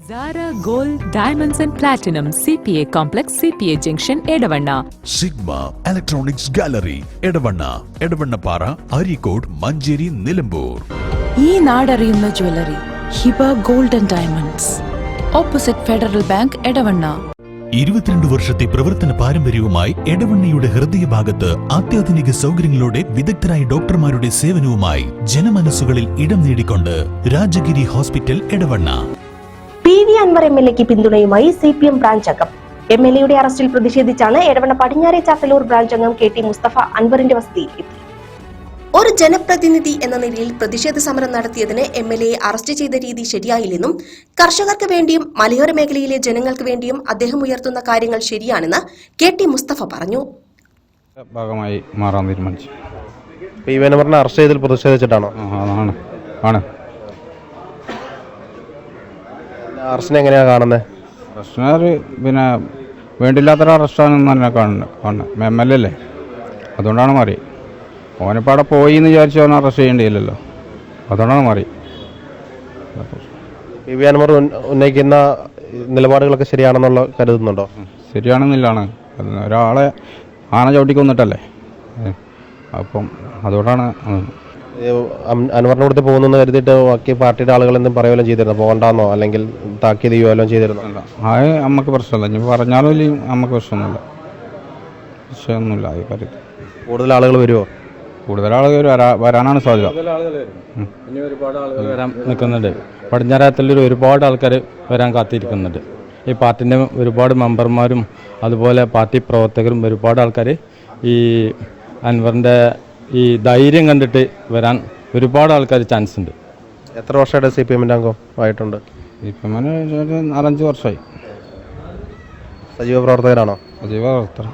Zara Gold Diamonds and Platinum CPA Complex CPA Junction Edavanna Sigma Electronics Gallery Edavanna Arikod Manjeri Nilambur ഈ നാടറിയുന്ന jewellery Hiba gold and diamonds opposite Federal Bank Edavanna 22 വർഷത്തെ പ്രവർത്തന പാരമ്പര്യവുമായി എടവണ്ണയുടെ ഹൃദയഭാഗത്ത് അത്യാധുനിക സൗകര്യങ്ങളോടെ വിദഗ്ധരായ ഡോക്ടർമാരുടെ സേവനവുമായി ജനമനസ്സുകളിൽ ഇടം നേടിക്കൊണ്ട് രാജഗിരി ഹോസ്പിറ്റൽ എടവണ്ണ. PV അൻവർ MLAക്ക് പിന്തുണയുമായി CPM ബ്രാഞ്ച് അംഗം. MLAയുടെ അറസ്റ്റിൽ പ്രതിഷേധിച്ചാണ് എടവണ്ണ പടിഞ്ഞാറെ ചാത്തല്ലൂർ ബ്രാഞ്ച് അംഗം KT മുസ്തഫ അൻവറിന്റെ വസതിയിൽ എത്തി. ഒരു ജനപ്രതിനിധി എന്ന നിലയിൽ പ്രതിഷേധ സമരം നടത്തിയതിന് MLAയെ അറസ്റ്റ് ചെയ്ത രീതി ശരിയായില്ലെന്നും കർഷകർക്ക് വേണ്ടിയും മലയോര മേഖലയിലെ ജനങ്ങൾക്ക് വേണ്ടിയും അദ്ദേഹം ഉയർത്തുന്ന കാര്യങ്ങൾ ശരിയാണെന്ന് KT മുസ്തഫ പറഞ്ഞു. ഭാഗമായി മാറാൻ തീരുമാനിച്ചു. PV അൻവറിനെ അറസ്റ്റ് ചെയ്തതിൽ പ്രതിഷേധിച്ചിട്ടാണോ? ആണ്. അറസ്റ്റിനെ എങ്ങനെയാണ് കാണുന്നത്? അറസ്റ്റിനെ പിന്നെ വേണ്ടില്ലാത്തൊരു അറസ്റ്റാണെന്ന് തന്നെ കാണുന്നത്. MLA അല്ലേ, അതുകൊണ്ടാണ് മാറി. ഓനിപ്പോൾ അവിടെ പോയി എന്ന് വിചാരിച്ചു അവനെ അറസ്റ്റ് ചെയ്യേണ്ടിയില്ലല്ലോ, അതുകൊണ്ടാണ് മാറി. PV അൻവർ ഉന്നയിക്കുന്ന നിലപാടുകളൊക്കെ ശരിയാണെന്നുള്ള കരുതുന്നുണ്ടോ? ശരിയാണെന്നില്ലാണ്. ഒരാളെ ആന ചവിട്ടിക്കൊന്നിട്ടല്ലേ, അപ്പം അതുകൊണ്ടാണ്. അൻവറിന്റെ അടുത്ത് പോകുന്നെന്ന് കരുതിയിട്ട് ബാക്കി പാർട്ടിയുടെ ആളുകൾ എന്തും പറയുകയും ചെയ്തിരുന്നു, പോകണ്ടെന്നോ അല്ലെങ്കിൽ താക്കീത് ചെയ്യുകയോ ചെയ്തിരുന്നു? അത് നമുക്ക് പ്രശ്നമില്ല, ഇനി പറഞ്ഞാലും ഇല്ലെങ്കിൽ നമുക്ക് വിഷയമൊന്നുമില്ല. ഈ കാര്യത്തിൽ കൂടുതൽ ആളുകൾ വരുമോ? കൂടുതൽ ആളുകൾ വരാനാണ് സാധ്യത. ഇനി ഒരുപാട് ആളുകൾ വരാൻ നിൽക്കുന്നുണ്ട്. പടിഞ്ഞാറേത്തല്ലൂർ ഒരുപാട് ആൾക്കാർ വരാൻ കാത്തിരിക്കുന്നുണ്ട്. ഈ പാർട്ടിൻ്റെ ഒരുപാട് മെമ്പർമാരും അതുപോലെ പാർട്ടി പ്രവർത്തകരും ഒരുപാട് ആൾക്കാർ ഈ അൻവറിൻ്റെ ഈ ധൈര്യം കണ്ടിട്ട് വരാൻ ഒരുപാട് ആൾക്കാർ ചാൻസ് ഉണ്ട്. എത്ര വർഷമായിട്ട് CPM അംഗം ആയിട്ടുണ്ട്? CPM 4-5 വർഷമായി. സജീവ പ്രവർത്തകരാണോ? സജീവ പ്രവർത്തകർ.